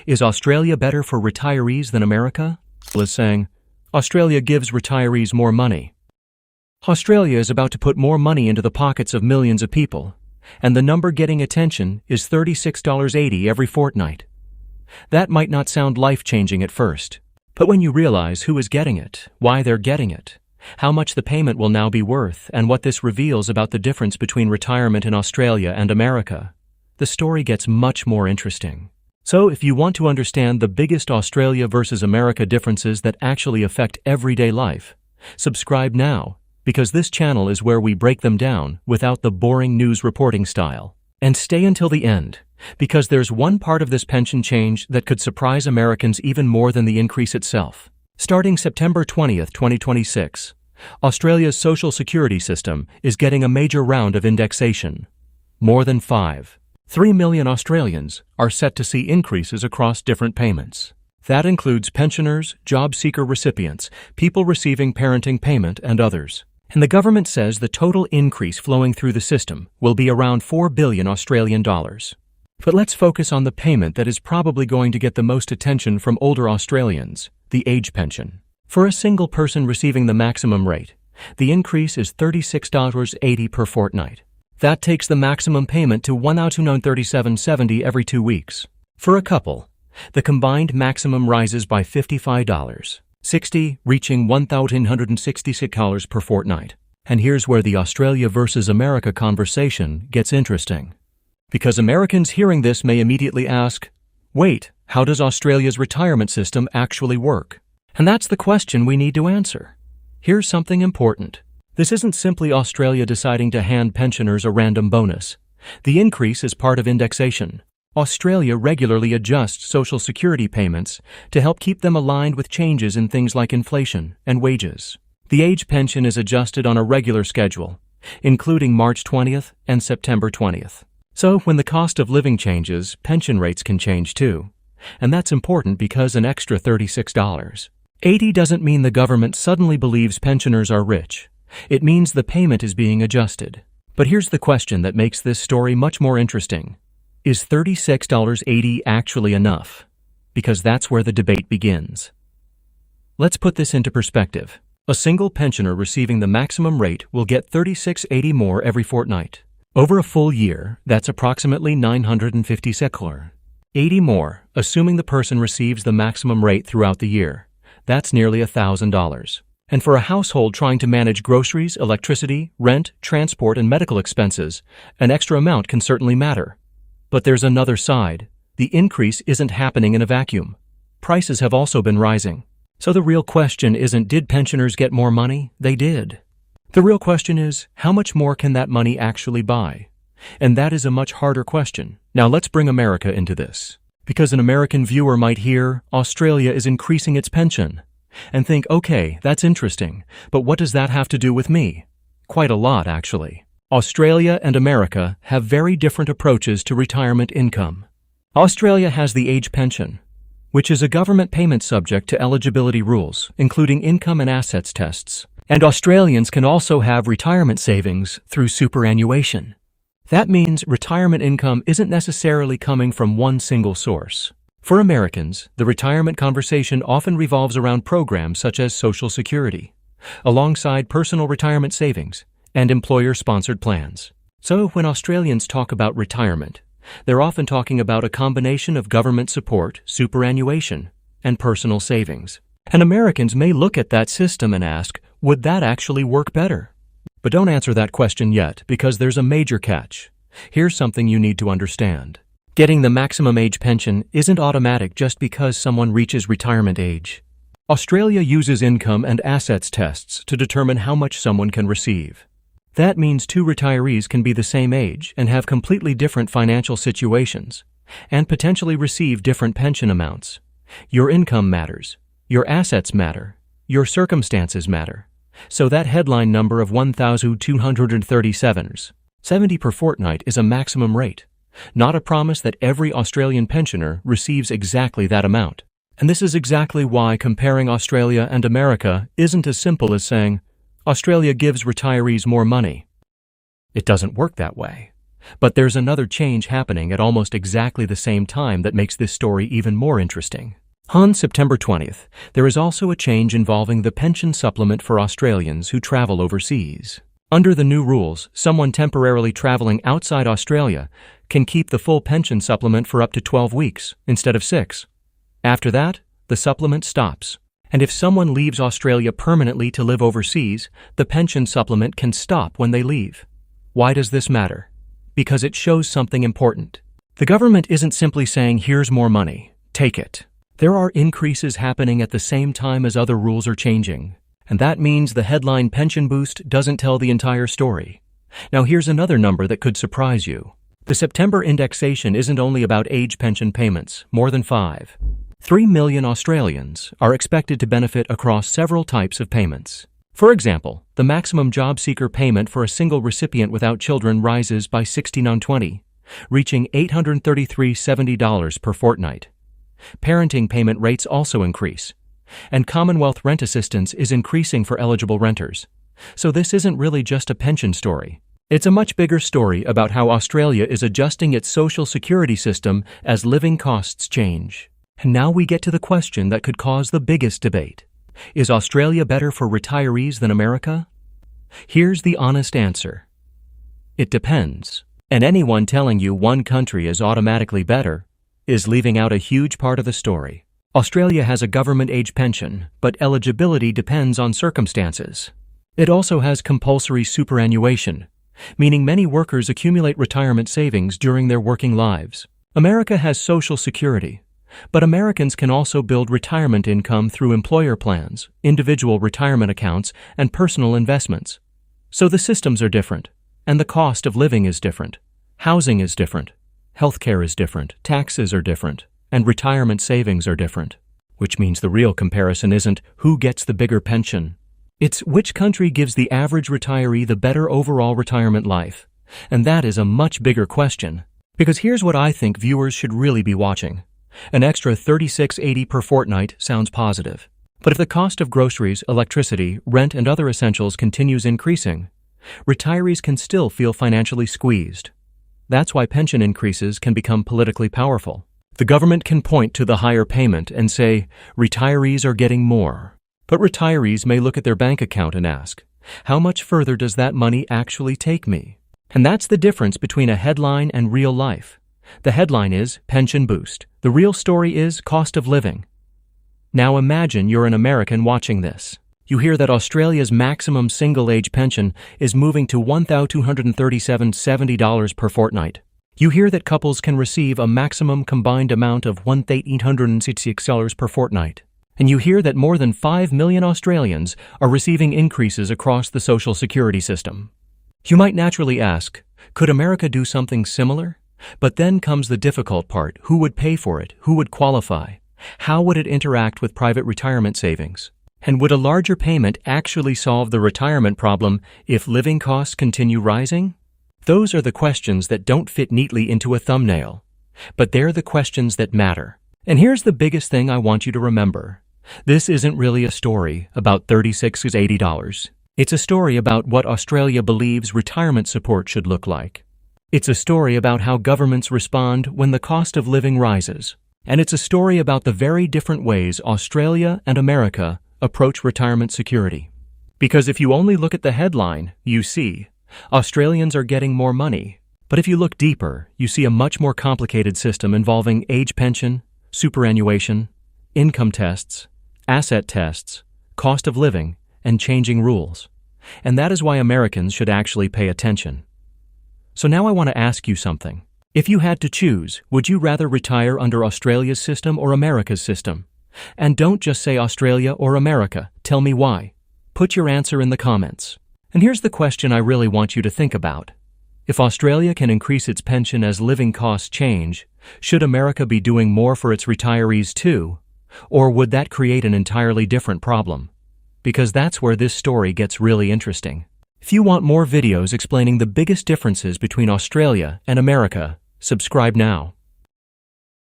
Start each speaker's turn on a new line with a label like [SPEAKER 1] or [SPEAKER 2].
[SPEAKER 1] Is Australia better for retirees than America? Is saying, Australia gives retirees more money. Australia is about to put more money into the pockets of millions of people, and the number getting attention is $36.80 every fortnight. That might not sound life-changing at first, but when you realize who is getting it, why they're getting it, how much the payment will now be worth, and what this reveals about the difference between retirement in Australia and America, the story gets much more interesting. So if you want to understand the biggest Australia versus America differences that actually affect everyday life, subscribe now, because this channel is where we break them down without the boring news reporting style. And stay until the end, because there's one part of this pension change that could surprise Americans even more than the increase itself. Starting September 20th, 2026, Australia's social security system is getting a major round of indexation. More than 3 million Australians are set to see increases across different payments. That includes pensioners, job seeker recipients, people receiving parenting payment, and others. And the government says the total increase flowing through the system will be around 4 billion Australian dollars. But let's focus on the payment that is probably going to get the most attention from older Australians, the age pension. For a single person receiving the maximum rate, the increase is $36.80 per fortnight. That takes the maximum payment to $1,237.70 every 2 weeks. For a couple, the combined maximum rises by $55.60, reaching $1,166 per fortnight. And here's where the Australia versus America conversation gets interesting. Because Americans hearing this may immediately ask, wait, how does Australia's retirement system actually work? And that's the question we need to answer. Here's something important. This isn't simply Australia deciding to hand pensioners a random bonus. The increase is part of indexation. Australia regularly adjusts Social Security payments to help keep them aligned with changes in things like inflation and wages. The age pension is adjusted on a regular schedule, including March 20th and September 20th. So when the cost of living changes, pension rates can change too. And that's important because an extra $36.80 doesn't mean the government suddenly believes pensioners are rich. It means the payment is being adjusted. But here's the question that makes this story much more interesting. Is $36.80 actually enough? Because that's where the debate begins. Let's put this into perspective. A single pensioner receiving the maximum rate will get $36.80 more every fortnight. Over a full year, that's approximately $950.80 more, assuming the person receives the maximum rate throughout the year. That's nearly $1,000. And for a household trying to manage groceries, electricity, rent, transport, and medical expenses, an extra amount can certainly matter. But there's another side. The increase isn't happening in a vacuum. Prices have also been rising. So the real question isn't, did pensioners get more money? They did. The real question is, how much more can that money actually buy? And that is a much harder question. Now let's bring America into this. Because an American viewer might hear, Australia is increasing its pension, and think, okay, that's interesting, but what does that have to do with me? Quite a lot, actually. Australia and America have very different approaches to retirement income. Australia has the age pension, which is a government payment subject to eligibility rules, including income and assets tests. And Australians can also have retirement savings through superannuation. That means retirement income isn't necessarily coming from one single source. For Americans, the retirement conversation often revolves around programs such as Social Security, alongside personal retirement savings and employer-sponsored plans. So when Australians talk about retirement, they're often talking about a combination of government support, superannuation, and personal savings. And Americans may look at that system and ask, would that actually work better? But don't answer that question yet, because there's a major catch. Here's something you need to understand. Getting the maximum age pension isn't automatic just because someone reaches retirement age. Australia uses income and assets tests to determine how much someone can receive. That means two retirees can be the same age and have completely different financial situations, and potentially receive different pension amounts. Your income matters. Your assets matter. Your circumstances matter. So that headline number of $1,237.70 per fortnight is a maximum rate, not a promise that every Australian pensioner receives exactly that amount. And this is exactly why comparing Australia and America isn't as simple as saying, Australia gives retirees more money. It doesn't work that way. But there's another change happening at almost exactly the same time that makes this story even more interesting. On September 20th, there is also a change involving the pension supplement for Australians who travel overseas. Under the new rules, someone temporarily traveling outside Australia can keep the full pension supplement for up to 12 weeks instead of 6. After that, the supplement stops. And if someone leaves Australia permanently to live overseas, the pension supplement can stop when they leave. Why does this matter? Because it shows something important. The government isn't simply saying, here's more money, take it. There are increases happening at the same time as other rules are changing. And that means the headline pension boost doesn't tell the entire story. Now here's another number that could surprise you. The September indexation isn't only about age pension payments, more than 3 million Australians are expected to benefit across several types of payments. For example, the maximum job seeker payment for a single recipient without children rises by 69.20, reaching $833.70 per fortnight. Parenting payment rates also increase, and Commonwealth rent assistance is increasing for eligible renters. So this isn't really just a pension story. It's a much bigger story about how Australia is adjusting its social security system as living costs change. And now we get to the question that could cause the biggest debate. Is Australia better for retirees than America? Here's the honest answer. It depends. And anyone telling you one country is automatically better is leaving out a huge part of the story. Australia has a government age pension, but eligibility depends on circumstances. It also has compulsory superannuation, meaning many workers accumulate retirement savings during their working lives. America has Social Security, but Americans can also build retirement income through employer plans, individual retirement accounts, and personal investments. So the systems are different, and the cost of living is different. Housing is different. Healthcare is different. Taxes are different. And retirement savings are different. Which means the real comparison isn't who gets the bigger pension. It's which country gives the average retiree the better overall retirement life. And that is a much bigger question. Because here's what I think viewers should really be watching. An extra $36.80 per fortnight sounds positive. But if the cost of groceries, electricity, rent, and other essentials continues increasing, retirees can still feel financially squeezed. That's why pension increases can become politically powerful. The government can point to the higher payment and say, retirees are getting more. But retirees may look at their bank account and ask, how much further does that money actually take me? And that's the difference between a headline and real life. The headline is pension boost. The real story is cost of living. Now imagine you're an American watching this. You hear that Australia's maximum single-age pension is moving to $1,237.70 per fortnight. You hear that couples can receive a maximum combined amount of $1,866 per fortnight. And you hear that more than 5 million Australians are receiving increases across the social security system. You might naturally ask, could America do something similar? But then comes the difficult part. Who would pay for it? Who would qualify? How would it interact with private retirement savings? And would a larger payment actually solve the retirement problem if living costs continue rising? Those are the questions that don't fit neatly into a thumbnail. But they're the questions that matter. And here's the biggest thing I want you to remember. This isn't really a story about $36.80. It's a story about what Australia believes retirement support should look like. It's a story about how governments respond when the cost of living rises. And it's a story about the very different ways Australia and America approach retirement security. Because if you only look at the headline, you see, Australians are getting more money. But if you look deeper, you see a much more complicated system involving age pension, superannuation, income tests, asset tests, cost of living, and changing rules. And that is why Americans should actually pay attention. So now I want to ask you something. If you had to choose, would you rather retire under Australia's system or America's system? And don't just say Australia or America. Tell me why. Put your answer in the comments. And here's the question I really want you to think about. If Australia can increase its pension as living costs change, should America be doing more for its retirees too? Or would that create an entirely different problem? Because that's where this story gets really interesting. If you want more videos explaining the biggest differences between Australia and America, subscribe now.